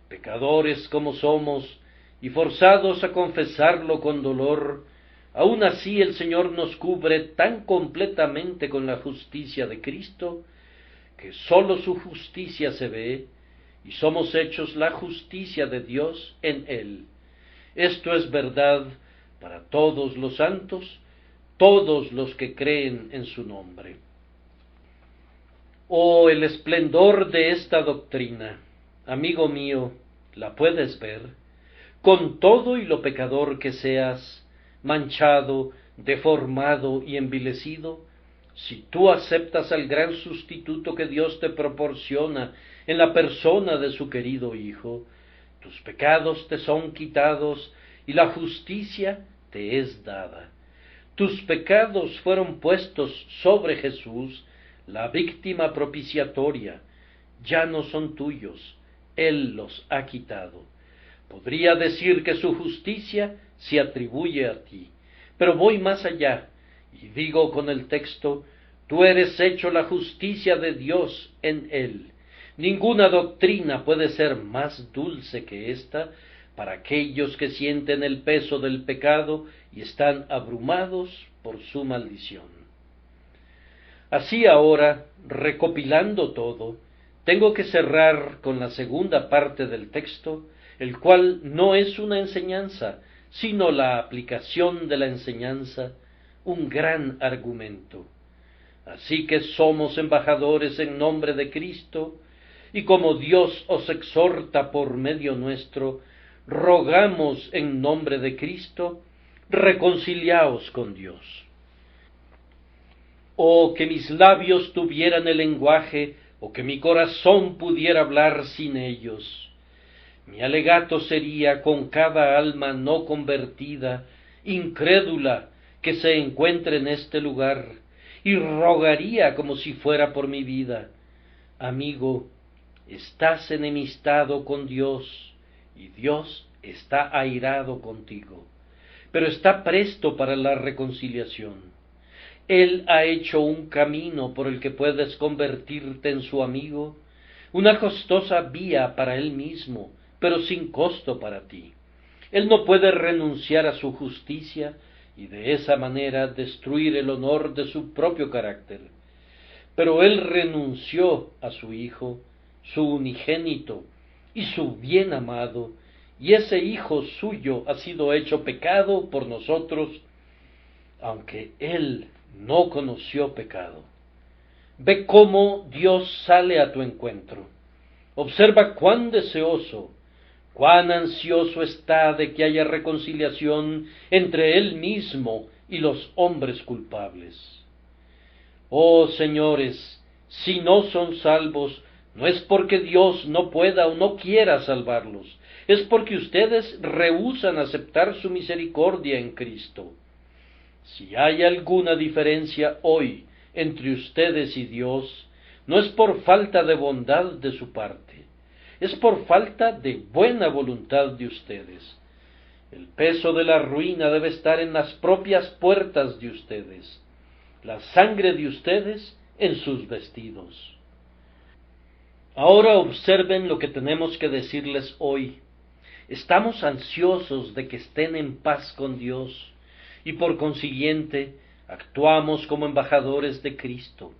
Pecadores como somos, y forzados a confesarlo con dolor, aun así el Señor nos cubre tan completamente con la justicia de Cristo, que sólo su justicia se ve, y somos hechos la justicia de Dios en Él. Esto es verdad para todos los santos, todos los que creen en su nombre. Oh, el esplendor de esta doctrina, amigo mío, ¿la puedes ver? Con todo y lo pecador que seas, manchado, deformado y envilecido, si tú aceptas al gran sustituto que Dios te proporciona en la persona de su querido Hijo, tus pecados te son quitados y la justicia te es dada. Tus pecados fueron puestos sobre Jesús, la víctima propiciatoria, ya no son tuyos, Él los ha quitado. Podría decir que su justicia se atribuye a ti, pero voy más allá y digo con el texto, tú eres hecho la justicia de Dios en Él. Ninguna doctrina puede ser más dulce que esta para aquellos que sienten el peso del pecado y están abrumados por su maldición. Así ahora, recopilando todo, tengo que cerrar con la segunda parte del texto, el cual no es una enseñanza, sino la aplicación de la enseñanza, un gran argumento. Así que somos embajadores en nombre de Cristo, y como Dios os exhorta por medio nuestro, rogamos en nombre de Cristo, reconciliaos con Dios. Oh, que mis labios tuvieran el lenguaje, o que mi corazón pudiera hablar sin ellos. Mi alegato sería con cada alma no convertida, incrédula, que se encuentre en este lugar, y rogaría como si fuera por mi vida. Amigo, estás enemistado con Dios, y Dios está airado contigo, pero está presto para la reconciliación. Él ha hecho un camino por el que puedes convertirte en su amigo, una costosa vía para él mismo, pero sin costo para ti. Él no puede renunciar a su justicia y de esa manera destruir el honor de su propio carácter. Pero él renunció a su Hijo, su unigénito y su bien amado, y ese Hijo suyo ha sido hecho pecado por nosotros, aunque él no conoció pecado. Ve cómo Dios sale a tu encuentro. Observa cuán deseoso, cuán ansioso está de que haya reconciliación entre Él mismo y los hombres culpables. Oh señores, si no son salvos, no es porque Dios no pueda o no quiera salvarlos, es porque ustedes rehúsan aceptar su misericordia en Cristo. Si hay alguna diferencia hoy entre ustedes y Dios, no es por falta de bondad de su parte, es por falta de buena voluntad de ustedes. El peso de la ruina debe estar en las propias puertas de ustedes, la sangre de ustedes en sus vestidos. Ahora observen lo que tenemos que decirles hoy. Estamos ansiosos de que estén en paz con Dios, y por consiguiente actuamos como embajadores de Cristo.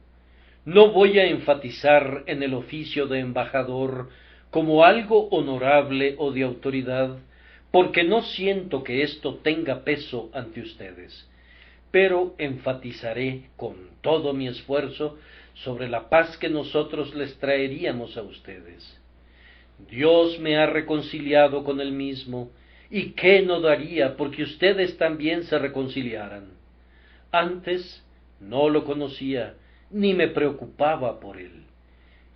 No voy a enfatizar en el oficio de embajador como algo honorable o de autoridad, porque no siento que esto tenga peso ante ustedes, pero enfatizaré con todo mi esfuerzo sobre la paz que nosotros les traeríamos a ustedes. Dios me ha reconciliado con Él mismo, y qué no daría porque ustedes también se reconciliaran. Antes no lo conocía, ni me preocupaba por Él.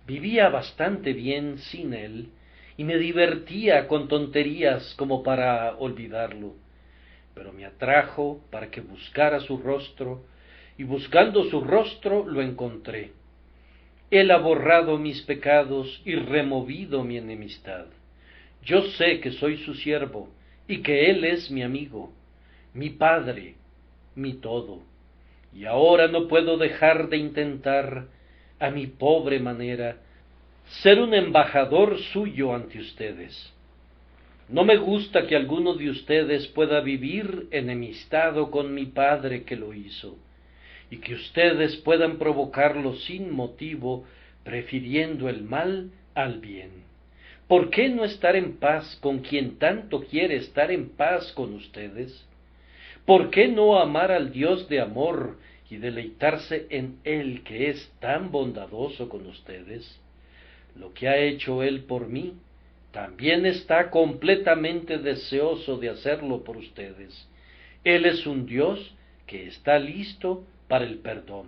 Vivía bastante bien sin Él, y me divertía con tonterías como para olvidarlo, pero me atrajo para que buscara su rostro, y buscando su rostro lo encontré. Él ha borrado mis pecados y removido mi enemistad. Yo sé que soy su siervo, y que Él es mi amigo, mi Padre, mi todo, y ahora no puedo dejar de intentar, a mi pobre manera, ser un embajador suyo ante ustedes. No me gusta que alguno de ustedes pueda vivir enemistado con mi Padre que lo hizo, y que ustedes puedan provocarlo sin motivo, prefiriendo el mal al bien. ¿Por qué no estar en paz con quien tanto quiere estar en paz con ustedes? ¿Por qué no amar al Dios de amor y deleitarse en Él que es tan bondadoso con ustedes? Lo que ha hecho Él por mí, también está completamente deseoso de hacerlo por ustedes. Él es un Dios que está listo para el perdón.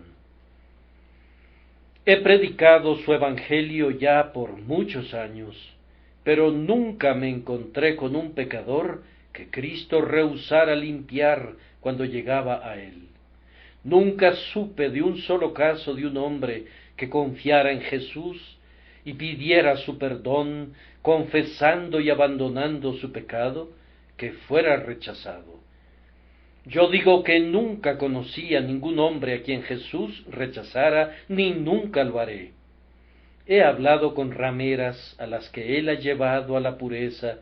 He predicado su evangelio ya por muchos años, pero nunca me encontré con un pecador que Cristo rehusara limpiar cuando llegaba a él. Nunca supe de un solo caso de un hombre que confiara en Jesús y pidiera su perdón, confesando y abandonando su pecado, que fuera rechazado. Yo digo que nunca conocí a ningún hombre a quien Jesús rechazara, ni nunca lo haré. He hablado con rameras a las que Él ha llevado a la pureza,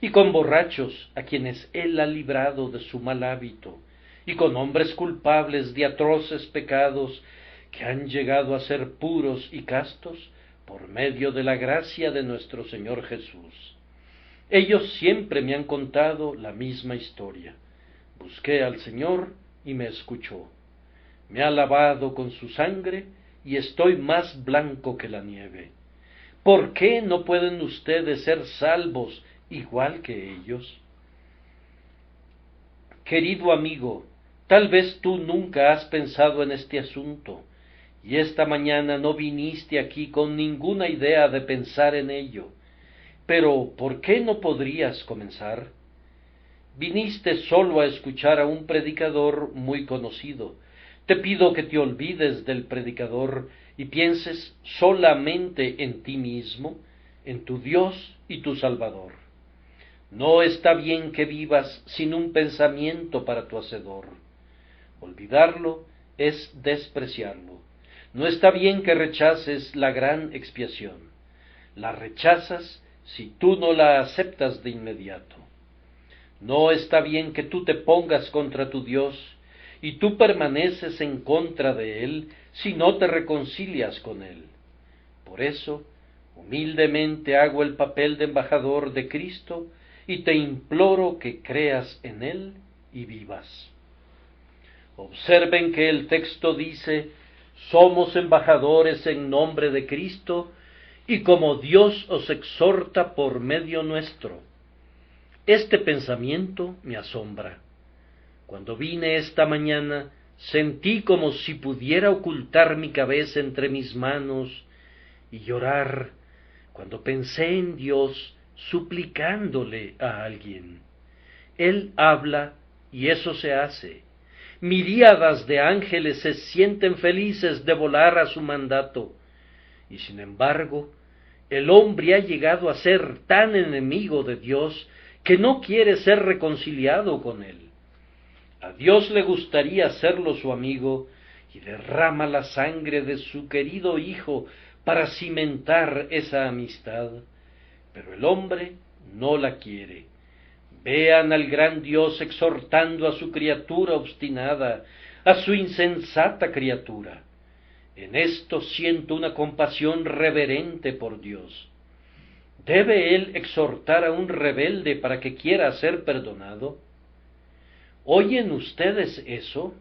y con borrachos a quienes Él ha librado de su mal hábito, y con hombres culpables de atroces pecados que han llegado a ser puros y castos por medio de la gracia de nuestro Señor Jesús. Ellos siempre me han contado la misma historia. Busqué al Señor y me escuchó. Me ha lavado con su sangre y estoy más blanco que la nieve. ¿Por qué no pueden ustedes ser salvos igual que ellos? Querido amigo, tal vez tú nunca has pensado en este asunto, y esta mañana no viniste aquí con ninguna idea de pensar en ello. Pero, ¿por qué no podrías comenzar? Viniste solo a escuchar a un predicador muy conocido. Te pido que te olvides del predicador y pienses solamente en ti mismo, en tu Dios y tu Salvador. No está bien que vivas sin un pensamiento para tu Hacedor. Olvidarlo es despreciarlo. No está bien que rechaces la gran expiación. La rechazas si tú no la aceptas de inmediato. No está bien que tú te pongas contra tu Dios y tú permaneces en contra de Él si no te reconcilias con Él. Por eso, humildemente hago el papel de embajador de Cristo y te imploro que creas en Él y vivas. Observen que el texto dice: somos embajadores en nombre de Cristo, y como Dios os exhorta por medio nuestro. Este pensamiento me asombra. Cuando vine esta mañana, sentí como si pudiera ocultar mi cabeza entre mis manos y llorar cuando pensé en Dios suplicándole a alguien. Él habla y eso se hace. Miríadas de ángeles se sienten felices de volar a su mandato, y sin embargo, el hombre ha llegado a ser tan enemigo de Dios que no quiere ser reconciliado con Él. A Dios le gustaría serlo su amigo y derrama la sangre de su querido Hijo para cimentar esa amistad, pero el hombre no la quiere. Vean al gran Dios exhortando a su criatura obstinada, a su insensata criatura. En esto siento una compasión reverente por Dios. ¿Debe él exhortar a un rebelde para que quiera ser perdonado? ¿Oyen ustedes eso?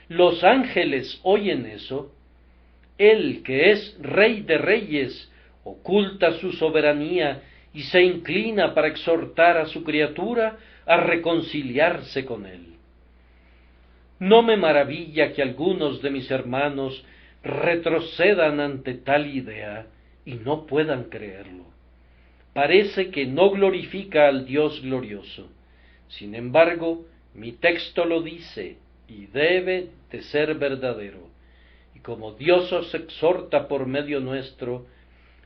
¿Los ángeles oyen eso? Él, que es Rey de Reyes, oculta su soberanía y se inclina para exhortar a su criatura a reconciliarse con él. No me maravilla que algunos de mis hermanos retrocedan ante tal idea y no puedan creerlo. Parece que no glorifica al Dios glorioso. Sin embargo, mi texto lo dice y debe de ser verdadero. Y como Dios os exhorta por medio nuestro,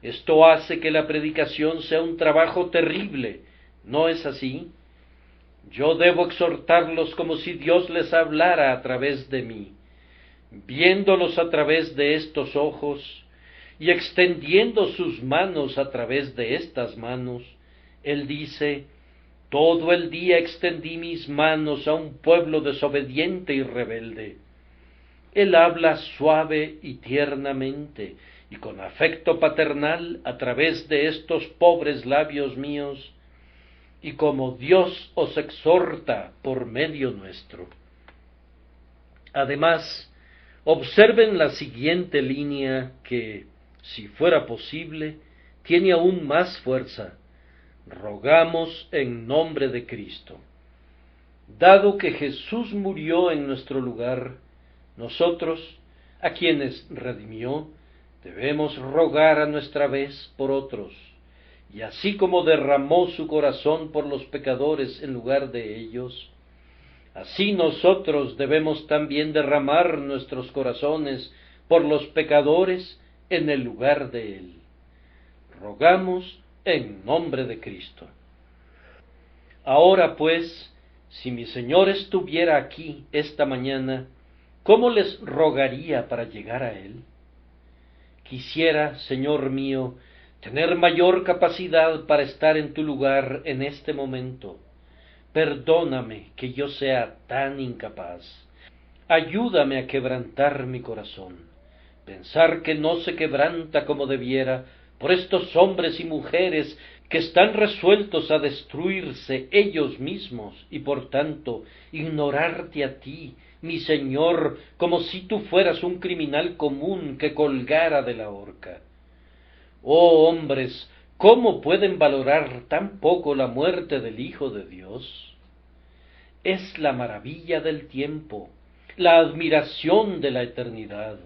esto hace que la predicación sea un trabajo terrible. ¿No es así? Yo debo exhortarlos como si Dios les hablara a través de mí, viéndolos a través de estos ojos y extendiendo sus manos a través de estas manos. Él dice: todo el día extendí mis manos a un pueblo desobediente y rebelde. Él habla suave y tiernamente y con afecto paternal a través de estos pobres labios míos, y como Dios os exhorta por medio nuestro. Además, observen la siguiente línea que, si fuera posible, tiene aún más fuerza: rogamos en nombre de Cristo. Dado que Jesús murió en nuestro lugar, nosotros, a quienes redimió, debemos rogar a nuestra vez por otros, y así como derramó su corazón por los pecadores en lugar de ellos, así nosotros debemos también derramar nuestros corazones por los pecadores en el lugar de él. Rogamos en nombre de Cristo. Ahora pues, si mi Señor estuviera aquí esta mañana, ¿cómo les rogaría para llegar a él? Quisiera, Señor mío, tener mayor capacidad para estar en tu lugar en este momento. Perdóname que yo sea tan incapaz. Ayúdame a quebrantar mi corazón, pensar que no se quebranta como debiera por estos hombres y mujeres que están resueltos a destruirse ellos mismos y por tanto ignorarte a ti, mi Señor, como si tú fueras un criminal común que colgara de la horca. Oh hombres, ¿cómo pueden valorar tan poco la muerte del Hijo de Dios? Es la maravilla del tiempo, la admiración de la eternidad.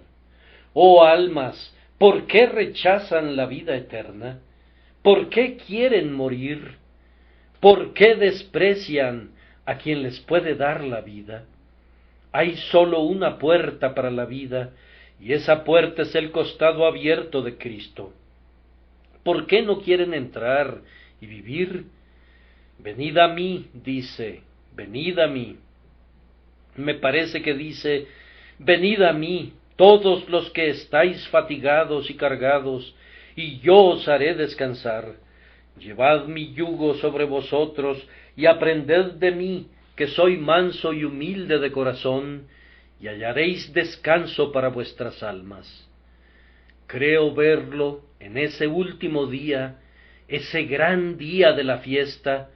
Oh almas, ¿por qué rechazan la vida eterna? ¿Por qué quieren morir? ¿Por qué desprecian a quien les puede dar la vida? Hay sólo una puerta para la vida, y esa puerta es el costado abierto de Cristo. ¿Por qué no quieren entrar y vivir? Venid a mí, dice, venid a mí. Me parece que dice: venid a mí, todos los que estáis fatigados y cargados, y yo os haré descansar. Llevad mi yugo sobre vosotros, y aprended de mí, que soy manso y humilde de corazón, y hallaréis descanso para vuestras almas. Creo verlo en ese último día, ese gran día de la fiesta,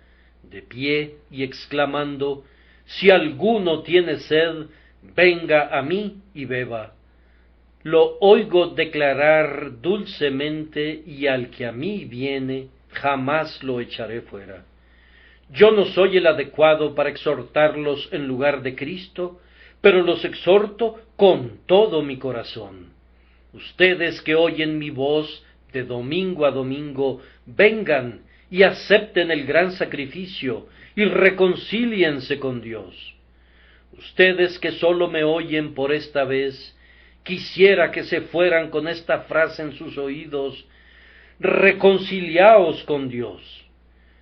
de pie y exclamando: si alguno tiene sed, venga a mí y beba. Lo oigo declarar dulcemente, y al que a mí viene, jamás lo echaré fuera. Yo no soy el adecuado para exhortarlos en lugar de Cristo, pero los exhorto con todo mi corazón. Ustedes que oyen mi voz de domingo a domingo, vengan y acepten el gran sacrificio y reconcíliense con Dios. Ustedes que sólo me oyen por esta vez, quisiera que se fueran con esta frase en sus oídos: reconciliaos con Dios.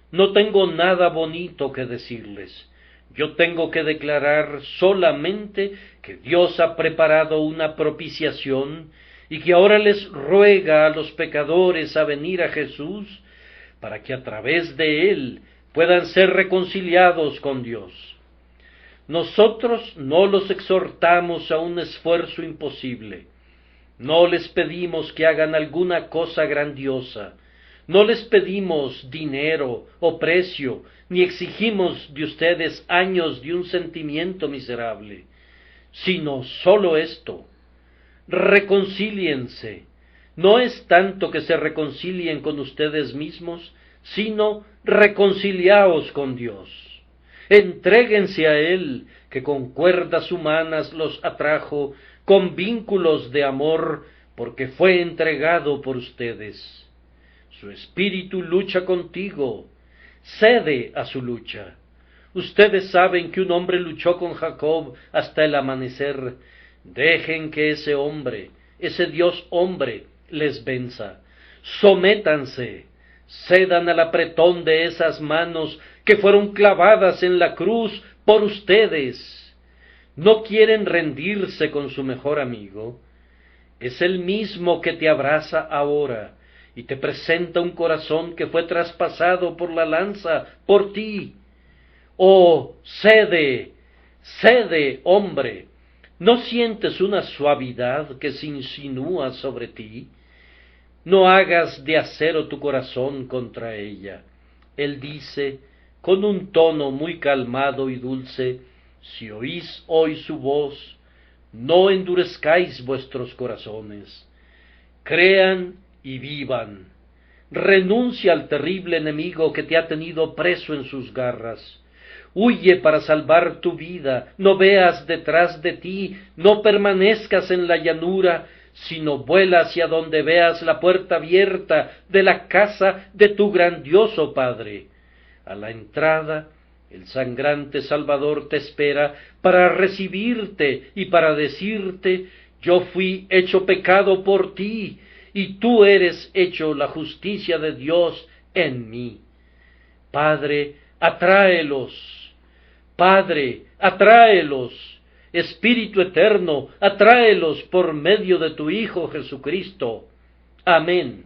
No tengo nada bonito que decirles. Yo tengo que declarar solamente que Dios ha preparado una propiciación y que ahora les ruega a los pecadores a venir a Jesús para que a través de él puedan ser reconciliados con Dios. Nosotros no los exhortamos a un esfuerzo imposible. No les pedimos que hagan alguna cosa grandiosa. No les pedimos dinero o precio, ni exigimos de ustedes años de un sentimiento miserable, sino sólo esto: reconcíliense. No es tanto que se reconcilien con ustedes mismos, sino reconciliaos con Dios. Entréguense a Él, que con cuerdas humanas los atrajo, con vínculos de amor, porque fue entregado por ustedes. Su espíritu lucha contigo, cede a su lucha. Ustedes saben que un hombre luchó con Jacob hasta el amanecer. Dejen que ese hombre, ese Dios hombre, les venza. Sométanse, cedan al apretón de esas manos que fueron clavadas en la cruz por ustedes. ¿No quieren rendirse con su mejor amigo? Es el mismo que te abraza ahora y te presenta un corazón que fue traspasado por la lanza por ti. Oh, cede, cede, hombre. ¿No sientes una suavidad que se insinúa sobre ti? No hagas de acero tu corazón contra ella. Él dice, con un tono muy calmado y dulce: si oís hoy su voz, no endurezcáis vuestros corazones. Crean y vivan. Renuncia al terrible enemigo que te ha tenido preso en sus garras. Huye para salvar tu vida, no veas detrás de ti, no permanezcas en la llanura, sino vuela hacia donde veas la puerta abierta de la casa de tu grandioso Padre. A la entrada, el sangrante Salvador te espera para recibirte y para decirte: yo fui hecho pecado por ti, y tú eres hecho la justicia de Dios en mí. Padre, atráelos. Padre, atráelos. Espíritu eterno, atráelos por medio de tu Hijo Jesucristo. Amén.